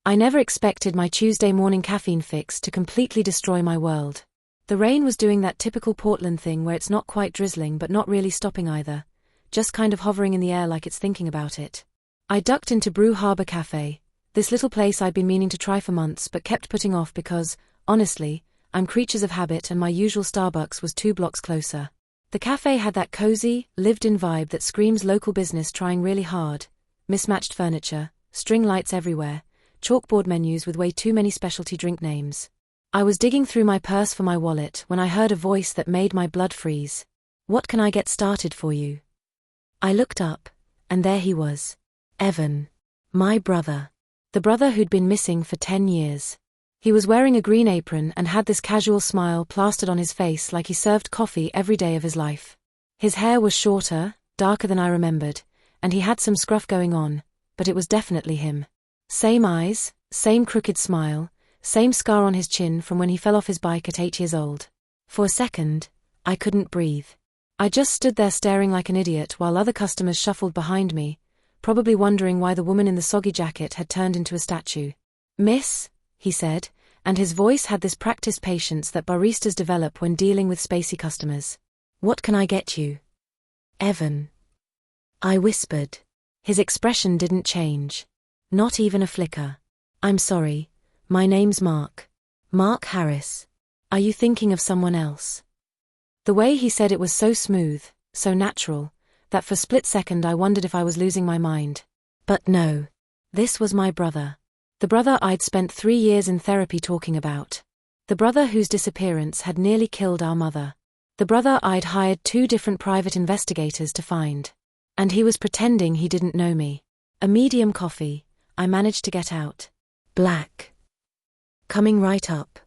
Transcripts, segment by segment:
I never expected my Tuesday morning caffeine fix to completely destroy my world. The rain was doing that typical Portland thing where it's not quite drizzling but not really stopping either, just kind of hovering in the air like it's thinking about it. I ducked into Brew Harbor Cafe, this little place I'd been meaning to try for months but kept putting off because, honestly, I'm creatures of habit and my usual Starbucks was 2 blocks closer. The cafe had that cozy, lived-in vibe that screams local business trying really hard, mismatched furniture, string lights everywhere, chalkboard menus with way too many specialty drink names. I was digging through my purse for my wallet when I heard a voice that made my blood freeze. "What can I get started for you?" I looked up, and there he was. Evan. My brother. The brother who'd been missing for 10 years. He was wearing a green apron and had this casual smile plastered on his face like he served coffee every day of his life. His hair was shorter, darker than I remembered, and he had some scruff going on, but it was definitely him. Same eyes, same crooked smile, same scar on his chin from when he fell off his bike at 8 years old. For a second, I couldn't breathe. I just stood there staring like an idiot while other customers shuffled behind me, probably wondering why the woman in the soggy jacket had turned into a statue. "Miss," he said, and his voice had this practiced patience that baristas develop when dealing with spacey customers. "What can I get you?" "Evan," I whispered. His expression didn't change. Not even a flicker. "I'm sorry, my name's Mark. Mark Harris. Are you thinking of someone else?" The way he said it was so smooth, so natural, that for a split second I wondered if I was losing my mind. But no. This was my brother. The brother I'd spent 3 years in therapy talking about. The brother whose disappearance had nearly killed our mother. The brother I'd hired 2 different private investigators to find. And he was pretending he didn't know me. A medium coffee, I managed to get out. "Black. Coming right up."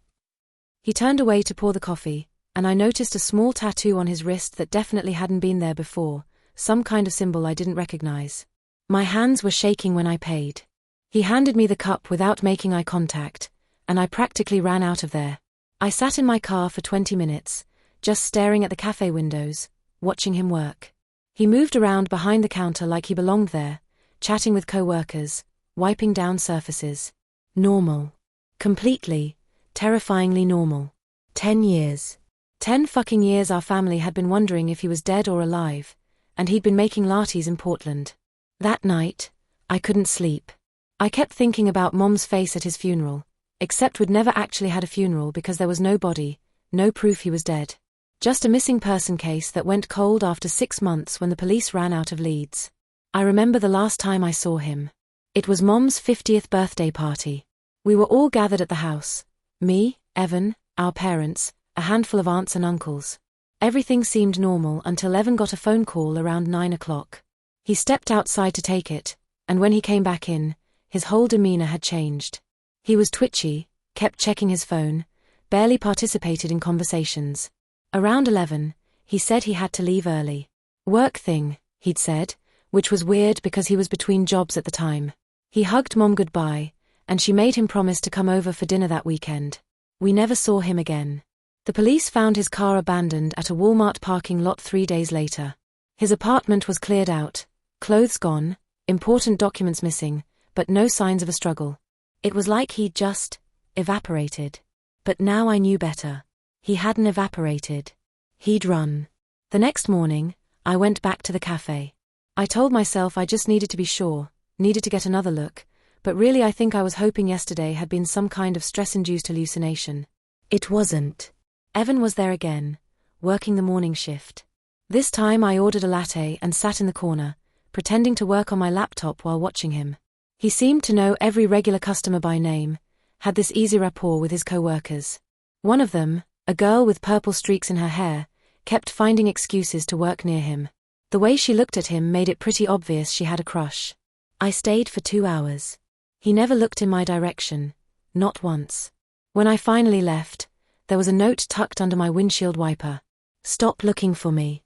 He turned away to pour the coffee, and I noticed a small tattoo on his wrist that definitely hadn't been there before, some kind of symbol I didn't recognize. My hands were shaking when I paid. He handed me the cup without making eye contact, and I practically ran out of there. I sat in my car for 20 minutes, just staring at the cafe windows, watching him work. He moved around behind the counter like he belonged there, chatting with co-workers, wiping down surfaces. Normal. Completely, terrifyingly normal. 10 years. 10 fucking years our family had been wondering if he was dead or alive, and he'd been making lattes in Portland. That night, I couldn't sleep. I kept thinking about Mom's face at his funeral, except we'd never actually had a funeral because there was no body, no proof he was dead. Just a missing person case that went cold after 6 months when the police ran out of leads. I remember the last time I saw him. It was Mom's 50th birthday party. We were all gathered at the house. Me, Evan, our parents, a handful of aunts and uncles. Everything seemed normal until Evan got a phone call around 9 o'clock. He stepped outside to take it, and when he came back in, his whole demeanor had changed. He was twitchy, kept checking his phone, barely participated in conversations. Around 11, he said he had to leave early. Work thing, he'd said, which was weird because he was between jobs at the time. He hugged Mom goodbye, and she made him promise to come over for dinner that weekend. We never saw him again. The police found his car abandoned at a Walmart parking lot 3 days later. His apartment was cleared out, clothes gone, important documents missing, but no signs of a struggle. It was like he'd just evaporated. But now I knew better. He hadn't evaporated. He'd run. The next morning, I went back to the cafe. I told myself I just needed to be sure, needed to get another look, but really I think I was hoping yesterday had been some kind of stress-induced hallucination. It wasn't. Evan was there again, working the morning shift. This time I ordered a latte and sat in the corner, pretending to work on my laptop while watching him. He seemed to know every regular customer by name, had this easy rapport with his co-workers. One of them, a girl with purple streaks in her hair, kept finding excuses to work near him. The way she looked at him made it pretty obvious she had a crush. I stayed for 2 hours. He never looked in my direction, not once. When I finally left, there was a note tucked under my windshield wiper. "Stop looking for me.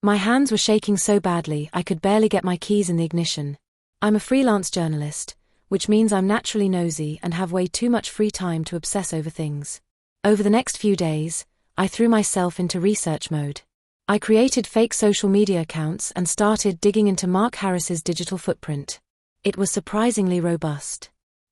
My hands were shaking so badly I could barely get my keys in the ignition. I'm a freelance journalist, which means I'm naturally nosy and have way too much free time to obsess over things. Over the next few days, I threw myself into research mode. I created fake social media accounts and started digging into Mark Harris's digital footprint. It was surprisingly robust.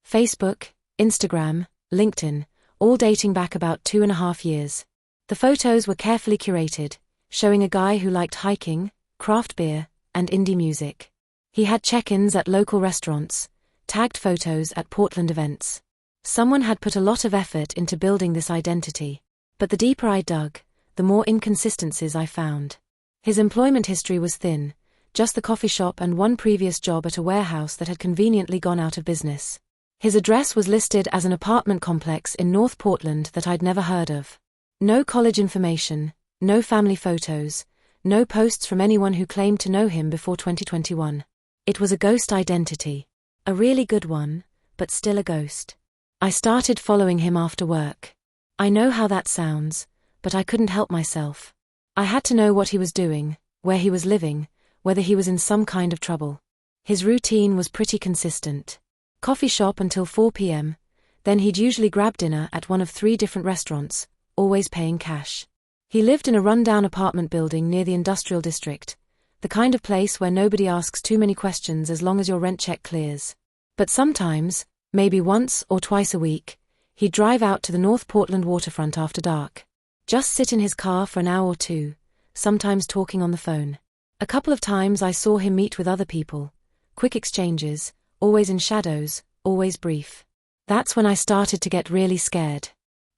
Facebook, Instagram, LinkedIn, all dating back about 2.5 years. The photos were carefully curated, showing a guy who liked hiking, craft beer, and indie music. He had check-ins at local restaurants, tagged photos at Portland events. Someone had put a lot of effort into building this identity. But the deeper I dug, the more inconsistencies I found. His employment history was thin, just the coffee shop and one previous job at a warehouse that had conveniently gone out of business. His address was listed as an apartment complex in North Portland that I'd never heard of. No college information, no family photos, no posts from anyone who claimed to know him before 2021. It was a ghost identity. A really good one, but still a ghost. I started following him after work. I know how that sounds, but I couldn't help myself. I had to know what he was doing, where he was living, whether he was in some kind of trouble. His routine was pretty consistent. Coffee shop until 4 p.m., then he'd usually grab dinner at one of 3 different restaurants, always paying cash. He lived in a run-down apartment building near the industrial district, the kind of place where nobody asks too many questions as long as your rent check clears. But sometimes, maybe once or twice a week, he'd drive out to the North Portland waterfront after dark. Just sit in his car for an hour or two, sometimes talking on the phone. A couple of times I saw him meet with other people. Quick exchanges, always in shadows, always brief. That's when I started to get really scared.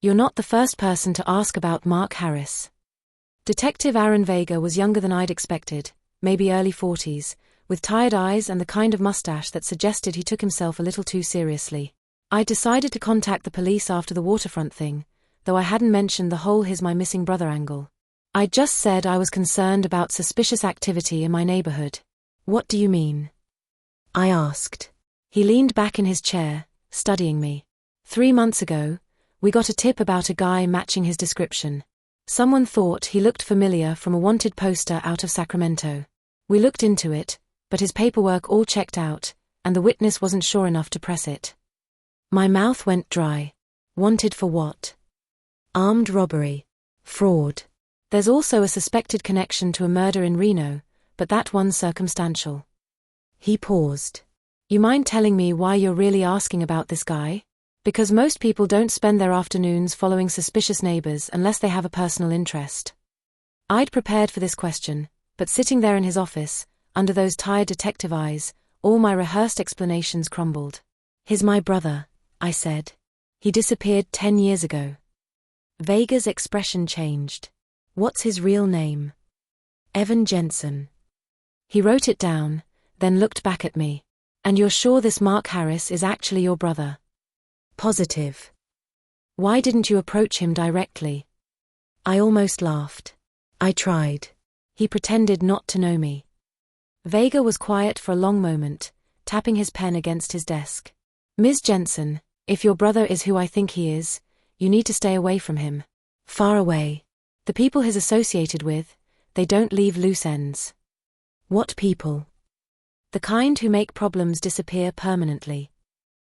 You're not the first person to ask about Mark Harris. Detective Aaron Vega was younger than I'd expected, maybe early 40s, with tired eyes and the kind of mustache that suggested he took himself a little too seriously. I decided to contact the police after the waterfront thing, though I hadn't mentioned the whole "he's my missing brother" angle. I'd just said I was concerned about suspicious activity in my neighborhood. What do you mean? I asked. He leaned back in his chair, studying me. 3 months ago, we got a tip about a guy matching his description. Someone thought he looked familiar from a wanted poster out of Sacramento. We looked into it, but his paperwork all checked out, and the witness wasn't sure enough to press it. My mouth went dry. Wanted for what? Armed robbery. Fraud. There's also a suspected connection to a murder in Reno, but that one's circumstantial. He paused. You mind telling me why you're really asking about this guy? Because most people don't spend their afternoons following suspicious neighbors unless they have a personal interest. I'd prepared for this question, but sitting there in his office, under those tired detective eyes, all my rehearsed explanations crumbled. He's my brother, I said. He disappeared 10 years ago. Vega's expression changed. What's his real name? Evan Jensen. He wrote it down, then looked back at me. And you're sure this Mark Harris is actually your brother? Positive. Why didn't you approach him directly? I almost laughed. I tried. He pretended not to know me. Vega was quiet for a long moment, tapping his pen against his desk. Ms. Jensen, if your brother is who I think he is, you need to stay away from him. Far away. The people he's associated with, they don't leave loose ends. What people? The kind who make problems disappear permanently.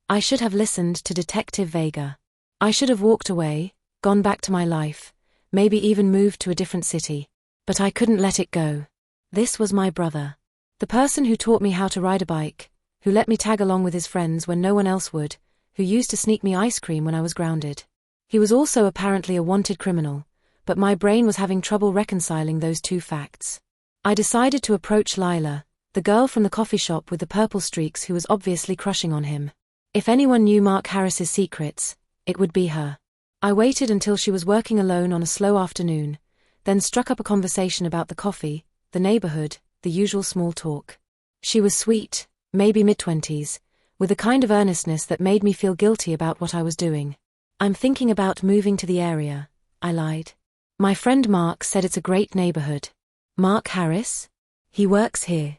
I should have listened to Detective Vega. I should have walked away, gone back to my life, maybe even moved to a different city. But I couldn't let it go. This was my brother. The person who taught me how to ride a bike, who let me tag along with his friends when no one else would, who used to sneak me ice cream when I was grounded. He was also apparently a wanted criminal, but my brain was having trouble reconciling those two facts. I decided to approach Lila, the girl from the coffee shop with the purple streaks who was obviously crushing on him. If anyone knew Mark Harris's secrets, it would be her. I waited until she was working alone on a slow afternoon, then struck up a conversation about the coffee, the neighborhood, the usual small talk. She was sweet, maybe mid-20s, with a kind of earnestness that made me feel guilty about what I was doing. I'm thinking about moving to the area, I lied. My friend Mark said it's a great neighborhood. Mark Harris? He works here.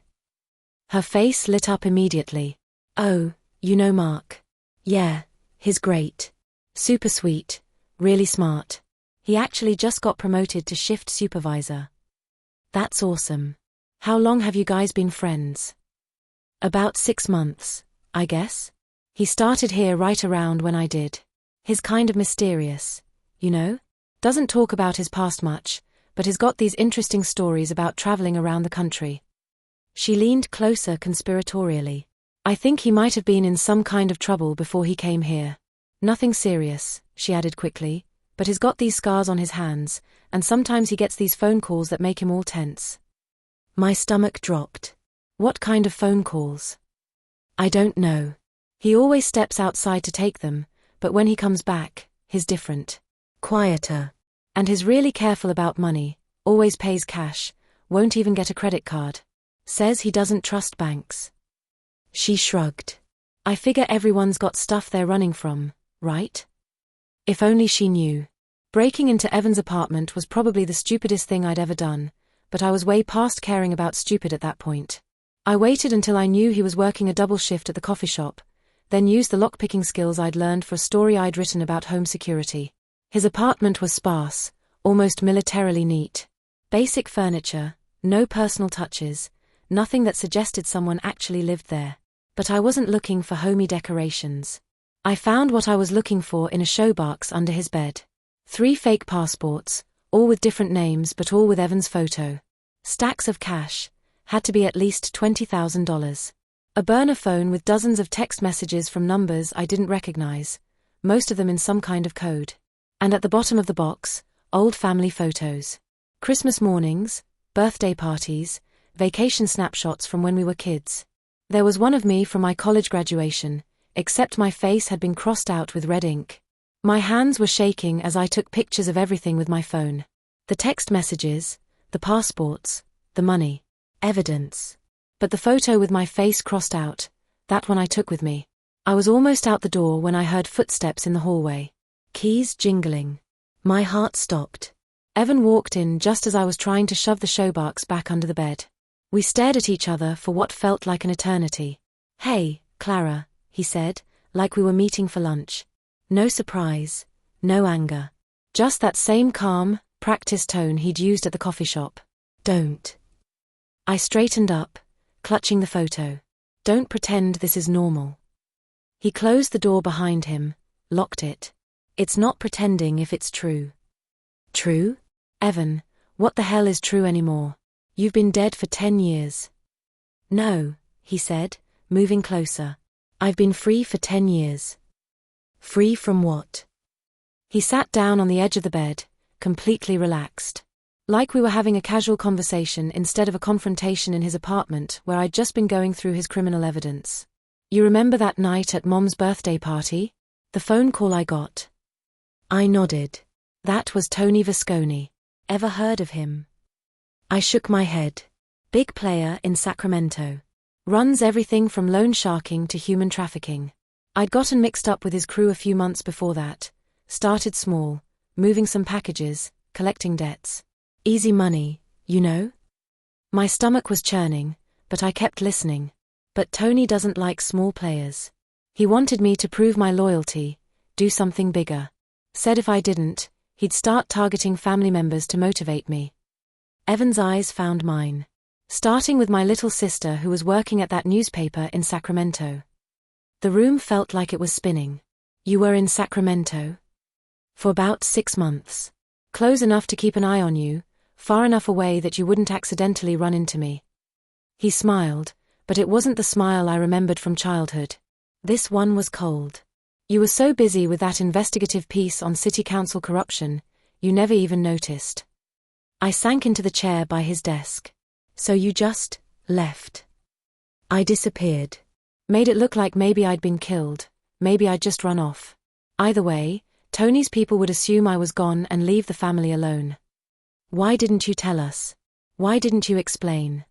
Her face lit up immediately. Oh, you know Mark. Yeah, he's great. Super sweet, really smart. He actually just got promoted to shift supervisor. That's awesome. How long have you guys been friends? About 6 months, I guess. He started here right around when I did. He's kind of mysterious, you know? Doesn't talk about his past much, but has got these interesting stories about traveling around the country. She leaned closer conspiratorially. I think he might have been in some kind of trouble before he came here. Nothing serious, she added quickly, but he's got these scars on his hands, and sometimes he gets these phone calls that make him all tense. My stomach dropped. What kind of phone calls? I don't know. He always steps outside to take them, but when he comes back, he's different. Quieter. And he's really careful about money, always pays cash, won't even get a credit card. Says he doesn't trust banks. She shrugged. I figure everyone's got stuff they're running from, right? If only she knew. Breaking into Evan's apartment was probably the stupidest thing I'd ever done, but I was way past caring about stupid at that point. I waited until I knew he was working a double shift at the coffee shop, then used the lockpicking skills I'd learned for a story I'd written about home security. His apartment was sparse, almost militarily neat. Basic furniture, no personal touches, nothing that suggested someone actually lived there. But I wasn't looking for homey decorations. I found what I was looking for in a showbox under his bed. 3 fake passports, all with different names but all with Evan's photo. Stacks of cash, had to be at least $20,000. A burner phone with dozens of text messages from numbers I didn't recognize, most of them in some kind of code. And at the bottom of the box, old family photos. Christmas mornings, birthday parties, vacation snapshots from when we were kids. There was one of me from my college graduation, except my face had been crossed out with red ink. My hands were shaking as I took pictures of everything with my phone. The text messages, the passports, the money. Evidence. But the photo with my face crossed out, that one I took with me. I was almost out the door when I heard footsteps in the hallway. Keys jingling. My heart stopped. Evan walked in just as I was trying to shove the showbox back under the bed. We stared at each other for what felt like an eternity. Hey, Clara, he said, like we were meeting for lunch. No surprise, no anger. Just that same calm, practiced tone he'd used at the coffee shop. Don't. I straightened up, clutching the photo. Don't pretend this is normal. He closed the door behind him, locked it. It's not pretending if it's true. True? Evan, what the hell is true anymore? You've been dead for 10 years. No, he said, moving closer. I've been free for 10 years. Free from what? He sat down on the edge of the bed, completely relaxed. Like we were having a casual conversation instead of a confrontation in his apartment where I'd just been going through his criminal evidence. You remember that night at Mom's birthday party? The phone call I got. I nodded. That was Tony Visconti. Ever heard of him? I shook my head. Big player in Sacramento. Runs everything from loan sharking to human trafficking. I'd gotten mixed up with his crew a few months before that. Started small, moving some packages, collecting debts. Easy money, you know? My stomach was churning, but I kept listening. But Tony doesn't like small players. He wanted me to prove my loyalty, do something bigger. Said if I didn't, he'd start targeting family members to motivate me. Evan's eyes found mine. Starting with my little sister who was working at that newspaper in Sacramento. The room felt like it was spinning. You were in Sacramento? For about 6 months. Close enough to keep an eye on you, far enough away that you wouldn't accidentally run into me. He smiled, but it wasn't the smile I remembered from childhood. This one was cold. You were so busy with that investigative piece on city council corruption, you never even noticed. I sank into the chair by his desk. So you just left. I disappeared. Made it look like maybe I'd been killed, maybe I'd just run off. Either way, Tony's people would assume I was gone and leave the family alone. Why didn't you tell us? Why didn't you explain?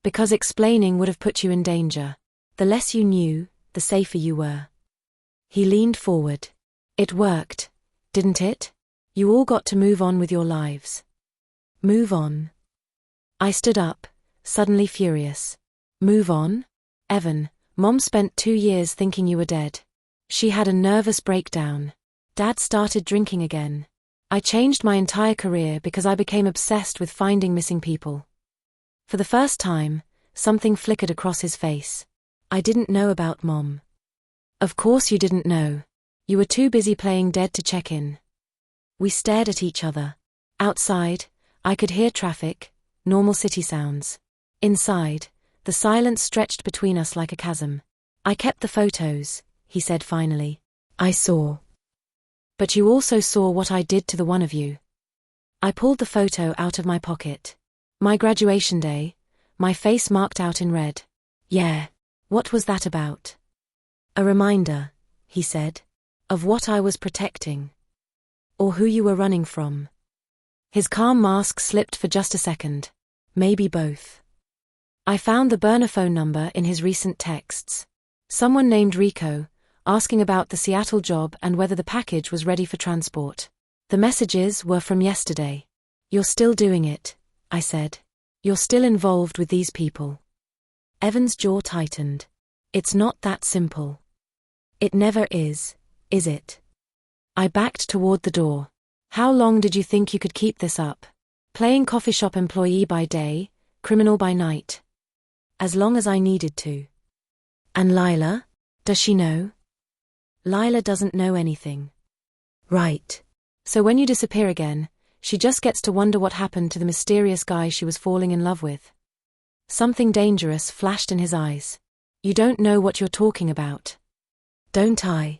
Because explaining would have put you in danger. The less you knew, the safer you were. He leaned forward. It worked, didn't it? You all got to move on with your lives. Move on. I stood up, suddenly furious. Move on? Evan, Mom spent 2 years thinking you were dead. She had a nervous breakdown. Dad started drinking again. I changed my entire career because I became obsessed with finding missing people. For the first time, something flickered across his face. I didn't know about Mom. Of course you didn't know. You were too busy playing dead to check in. We stared at each other. Outside, I could hear traffic, normal city sounds. Inside, the silence stretched between us like a chasm. I kept the photos, he said finally. I saw. But you also saw what I did to the one of you. I pulled the photo out of my pocket. My graduation day, my face marked out in red. Yeah. What was that about? A reminder, he said, of what I was protecting. Or who you were running from. His calm mask slipped for just a second. Maybe both. I found the burner phone number in his recent texts. Someone named Rico, asking about the Seattle job and whether the package was ready for transport. The messages were from yesterday. You're still doing it, I said. You're still involved with these people. Evan's jaw tightened. It's not that simple. It never is it? I backed toward the door. How long did you think you could keep this up? Playing coffee shop employee by day, criminal by night. As long as I needed to. And Lila? Does she know? Lila doesn't know anything. Right. So when you disappear again, she just gets to wonder what happened to the mysterious guy she was falling in love with. Something dangerous flashed in his eyes. You don't know what you're talking about. Don't I?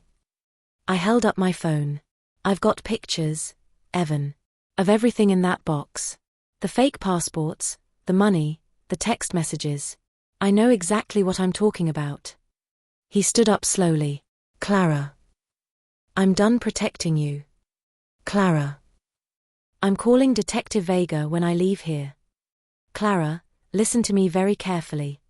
I held up my phone. I've got pictures, Evan, of everything in that box. The fake passports, the money, the text messages. I know exactly what I'm talking about. He stood up slowly. Clara. I'm done protecting you. Clara. I'm calling Detective Vega when I leave here. Clara, listen to me very carefully.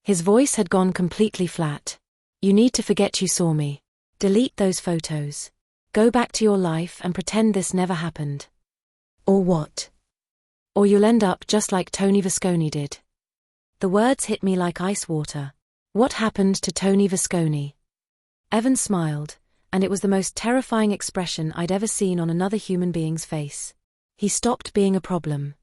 His voice had gone completely flat. You need to forget you saw me. Delete those photos. Go back to your life and pretend this never happened. Or what? Or you'll end up just like Tony Visconti did. The words hit me like ice water. What happened to Tony Visconti? Evan smiled, and it was the most terrifying expression I'd ever seen on another human being's face. He stopped being a problem.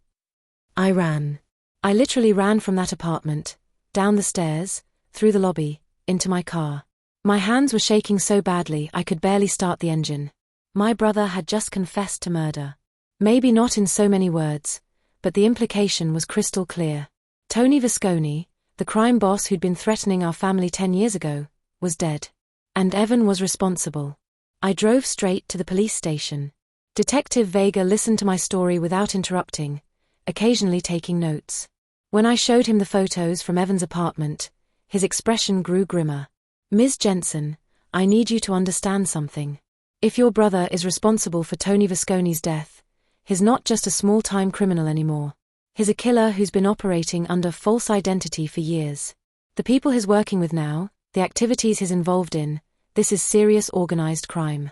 I ran. I literally ran from that apartment, down the stairs, through the lobby, into my car. My hands were shaking so badly I could barely start the engine. My brother had just confessed to murder. Maybe not in so many words, but the implication was crystal clear. Tony Visconti, the crime boss who'd been threatening our family 10 years ago, was dead. And Evan was responsible. I drove straight to the police station. Detective Vega listened to my story without interrupting, occasionally taking notes. When I showed him the photos from Evan's apartment, his expression grew grimmer. Ms. Jensen, I need you to understand something. If your brother is responsible for Tony Visconti's death, he's not just a small-time criminal anymore. He's a killer who's been operating under false identity for years. The people he's working with now, the activities he's involved in, this is serious organized crime.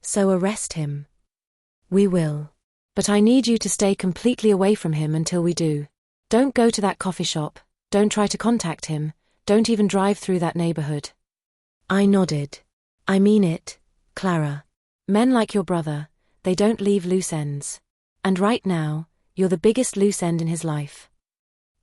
So arrest him. We will. But I need you to stay completely away from him until we do. Don't go to that coffee shop, don't try to contact him, don't even drive through that neighborhood. I nodded. I mean it, Clara. Men like your brother, they don't leave loose ends. And right now, you're the biggest loose end in his life.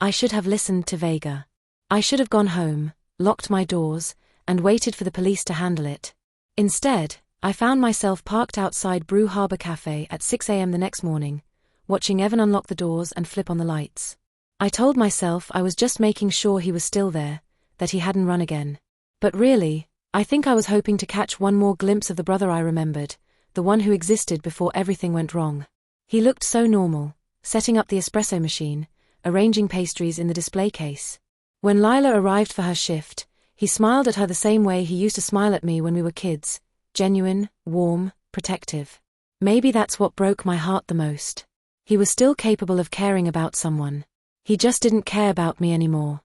I should have listened to Vega. I should have gone home, locked my doors, and waited for the police to handle it. Instead, I found myself parked outside Brew Harbor Cafe at 6 a.m. the next morning, watching Evan unlock the doors and flip on the lights. I told myself I was just making sure he was still there, that he hadn't run again. But really, I think I was hoping to catch one more glimpse of the brother I remembered, the one who existed before everything went wrong. He looked so normal, setting up the espresso machine, arranging pastries in the display case. When Lila arrived for her shift, he smiled at her the same way he used to smile at me when we were kids, genuine, warm, protective. Maybe that's what broke my heart the most. He was still capable of caring about someone. He just didn't care about me anymore.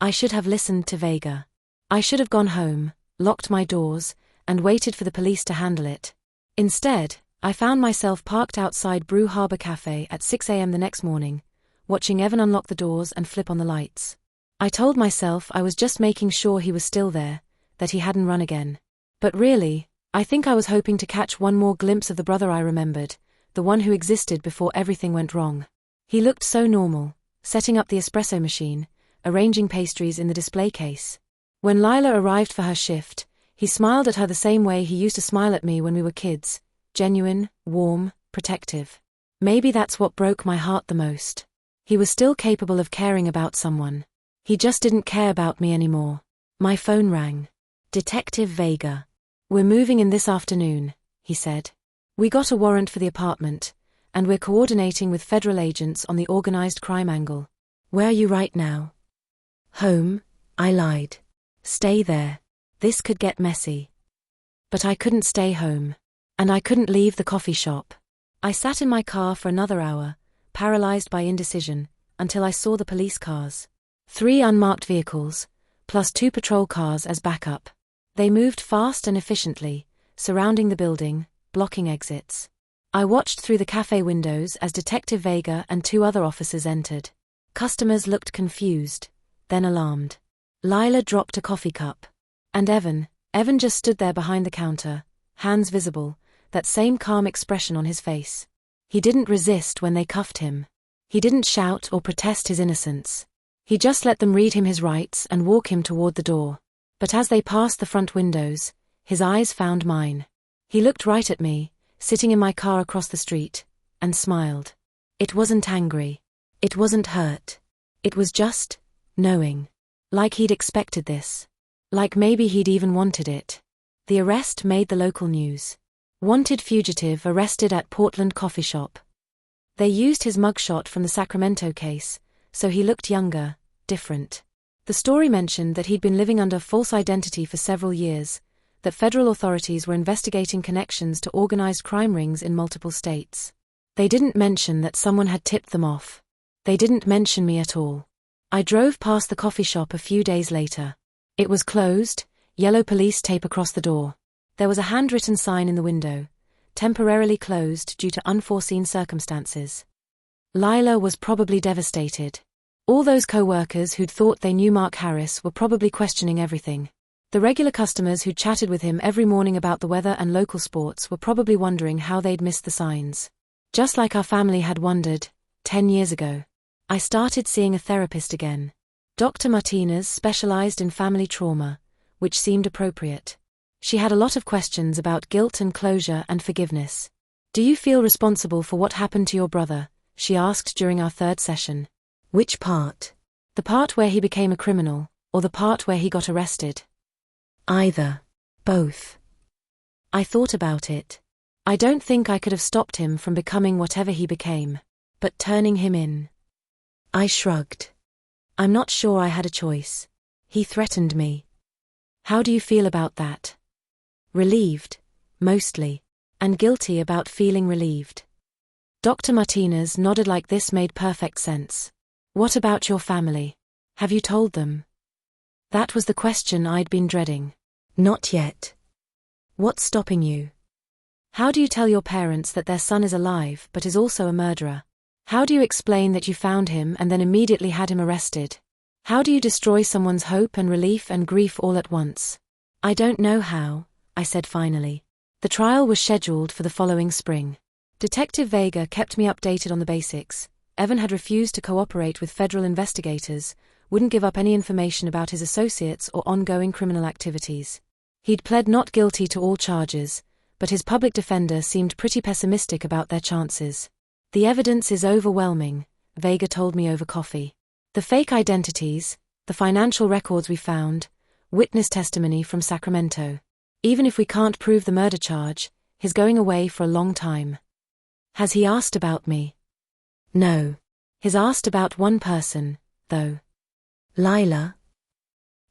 I should have listened to Vega. I should have gone home, locked my doors, and waited for the police to handle it. Instead, I found myself parked outside Brew Harbor Cafe at 6 a.m. the next morning, watching Evan unlock the doors and flip on the lights. I told myself I was just making sure he was still there, that he hadn't run again. But really, I think I was hoping to catch one more glimpse of the brother I remembered, the one who existed before everything went wrong. He looked so normal, setting up the espresso machine, arranging pastries in the display case. When Lila arrived for her shift, he smiled at her the same way he used to smile at me when we were kids, genuine, warm, protective. Maybe that's what broke my heart the most. He was still capable of caring about someone. He just didn't care about me anymore. My phone rang. Detective Vega. "We're moving in this afternoon," he said. "We got a warrant for the apartment, and we're coordinating with federal agents on the organized crime angle." "Where are you right now?" "Home," I lied. "Stay there. This could get messy." But I couldn't stay home. And I couldn't leave the coffee shop. I sat in my car for another hour, paralyzed by indecision, until I saw the police cars. 3 unmarked vehicles, plus 2 patrol cars as backup. They moved fast and efficiently, surrounding the building, blocking exits. I watched through the cafe windows as Detective Vega and 2 other officers entered. Customers looked confused, then alarmed. Lila dropped a coffee cup. And Evan just stood there behind the counter, hands visible, that same calm expression on his face. He didn't resist when they cuffed him. He didn't shout or protest his innocence. He just let them read him his rights and walk him toward the door. But as they passed the front windows, his eyes found mine. He looked right at me, sitting in my car across the street, and smiled. It wasn't angry. It wasn't hurt. It was just knowing. Like he'd expected this. Like maybe he'd even wanted it. The arrest made the local news. Wanted fugitive arrested at Portland coffee shop. They used his mugshot from the Sacramento case, so he looked younger, different. The story mentioned that he'd been living under false identity for several years, that federal authorities were investigating connections to organized crime rings in multiple states. They didn't mention that someone had tipped them off. They didn't mention me at all. I drove past the coffee shop a few days later. It was closed, yellow police tape across the door. There was a handwritten sign in the window, temporarily closed due to unforeseen circumstances. Lila was probably devastated. All those co-workers who'd thought they knew Mark Harris were probably questioning everything. The regular customers who chatted with him every morning about the weather and local sports were probably wondering how they'd missed the signs. Just like our family had wondered, 10 years ago. I started seeing a therapist again. Dr. Martinez specialized in family trauma, which seemed appropriate. She had a lot of questions about guilt and closure and forgiveness. "Do you feel responsible for what happened to your brother?" she asked during our 3rd session. "Which part? The part where he became a criminal, or the part where he got arrested?" "Either. Both." I thought about it. I don't think I could have stopped him from becoming whatever he became. But turning him in. I shrugged. "I'm not sure I had a choice. He threatened me." "How do you feel about that?" "Relieved, mostly. And guilty about feeling relieved." Dr. Martinez nodded like this made perfect sense. "What about your family? Have you told them?" That was the question I'd been dreading. "Not yet." "What's stopping you? How do you tell your parents that their son is alive but is also a murderer? How do you explain that you found him and then immediately had him arrested? How do you destroy someone's hope and relief and grief all at once?" "I don't know how," I said finally. The trial was scheduled for the following spring. Detective Vega kept me updated on the basics. Evan had refused to cooperate with federal investigators, wouldn't give up any information about his associates or ongoing criminal activities. He'd pled not guilty to all charges, but his public defender seemed pretty pessimistic about their chances. "The evidence is overwhelming," Vega told me over coffee. "The fake identities, the financial records we found, witness testimony from Sacramento. Even if we can't prove the murder charge, he's going away for a long time." "Has he asked about me?" "No. He's asked about one person, though." "Lila?"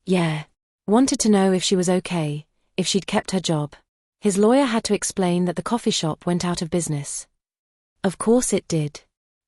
"Yeah. Wanted to know if she was okay, if she'd kept her job." His lawyer had to explain that the coffee shop went out of business. Of course it did.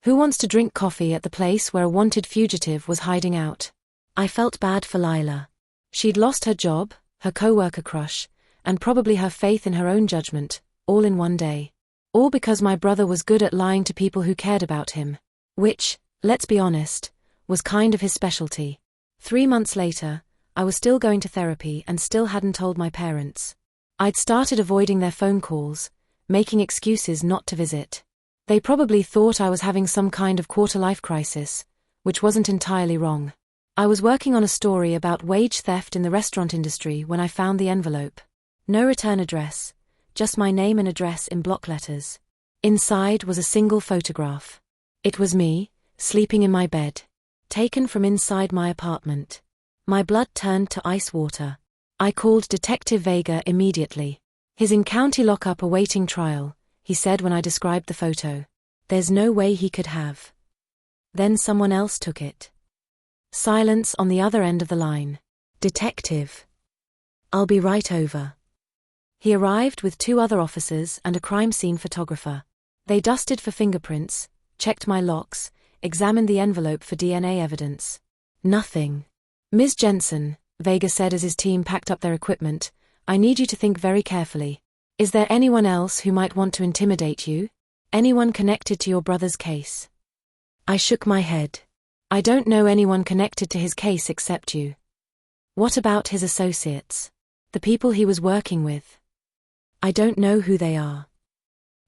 Who wants to drink coffee at the place where a wanted fugitive was hiding out? I felt bad for Lila. She'd lost her job, her co-worker crush, and probably her faith in her own judgment, all in one day. All because my brother was good at lying to people who cared about him. Which, let's be honest, was kind of his specialty. 3 months later, I was still going to therapy and still hadn't told my parents. I'd started avoiding their phone calls, making excuses not to visit. They probably thought I was having some kind of quarter-life crisis, which wasn't entirely wrong. I was working on a story about wage theft in the restaurant industry when I found the envelope. No return address, just my name and address in block letters. Inside was a single photograph. It was me, sleeping in my bed. Taken from inside my apartment. My blood turned to ice water. I called Detective Vega immediately. He's in county lockup awaiting trial, he said when I described the photo. There's no way he could have. Then someone else took it. Silence on the other end of the line. Detective. I'll be right over. He arrived with 2 other officers and a crime scene photographer. They dusted for fingerprints, checked my locks, examined the envelope for DNA evidence. Nothing. Ms. Jensen, Vega said as his team packed up their equipment, I need you to think very carefully. Is there anyone else who might want to intimidate you? Anyone connected to your brother's case? I shook my head. I don't know anyone connected to his case except you. What about his associates? The people he was working with? I don't know who they are.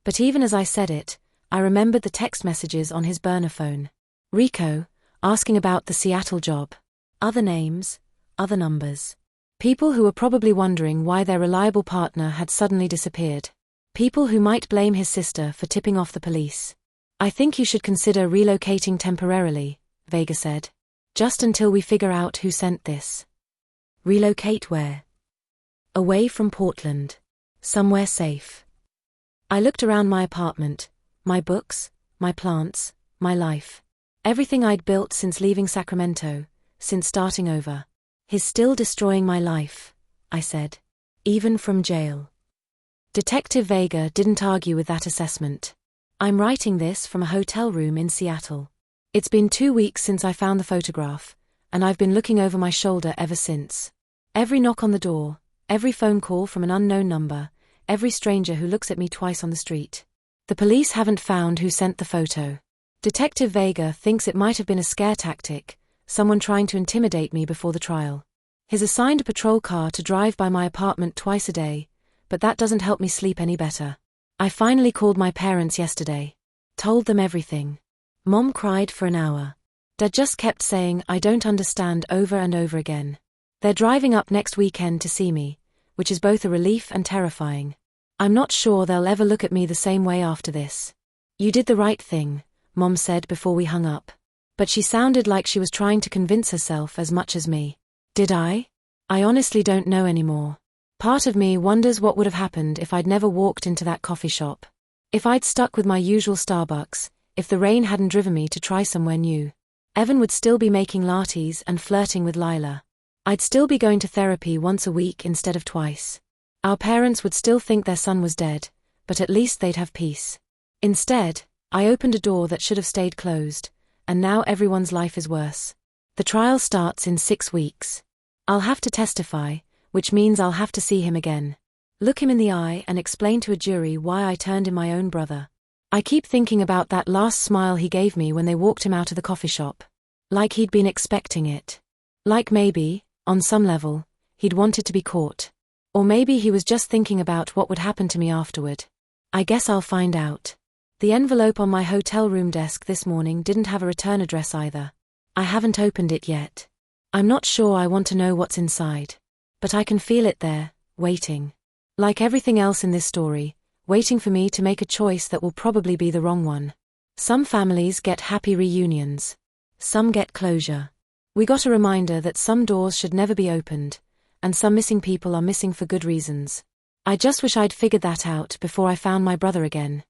But even as I said it, I remembered the text messages on his burner phone. Rico, asking about the Seattle job. Other names, other numbers. People who were probably wondering why their reliable partner had suddenly disappeared. People who might blame his sister for tipping off the police. I think you should consider relocating temporarily, Vega said. Just until we figure out who sent this. Relocate where? Away from Portland. Somewhere safe. I looked around my apartment, my books, my plants, my life. Everything I'd built since leaving Sacramento, since starting over. He's still destroying my life, I said. Even from jail. Detective Vega didn't argue with that assessment. I'm writing this from a hotel room in Seattle. It's been 2 weeks since I found the photograph, and I've been looking over my shoulder ever since. Every knock on the door, every phone call from an unknown number, every stranger who looks at me twice on the street. The police haven't found who sent the photo. Detective Vega thinks it might have been a scare tactic, someone trying to intimidate me before the trial. He's assigned a patrol car to drive by my apartment twice a day, but that doesn't help me sleep any better. I finally called my parents yesterday. Told them everything. Mom cried for an hour. Dad just kept saying I don't understand over and over again. They're driving up next weekend to see me, which is both a relief and terrifying. I'm not sure they'll ever look at me the same way after this. You did the right thing, Mom said before we hung up. But she sounded like she was trying to convince herself as much as me. Did I? I honestly don't know anymore. Part of me wonders what would have happened if I'd never walked into that coffee shop. If I'd stuck with my usual Starbucks, if the rain hadn't driven me to try somewhere new. Evan would still be making lattes and flirting with Lila. I'd still be going to therapy once a week instead of twice. Our parents would still think their son was dead, but at least they'd have peace. Instead, I opened a door that should have stayed closed, and now everyone's life is worse. The trial starts in 6 weeks. I'll have to testify, which means I'll have to see him again. Look him in the eye and explain to a jury why I turned in my own brother. I keep thinking about that last smile he gave me when they walked him out of the coffee shop. Like he'd been expecting it. Like maybe, on some level, he'd wanted to be caught. Or maybe he was just thinking about what would happen to me afterward. I guess I'll find out. The envelope on my hotel room desk this morning didn't have a return address either. I haven't opened it yet. I'm not sure I want to know what's inside. But I can feel it there, waiting. Like everything else in this story, waiting for me to make a choice that will probably be the wrong one. Some families get happy reunions. Some get closure. We got a reminder that some doors should never be opened, and some missing people are missing for good reasons. I just wish I'd figured that out before I found my brother again.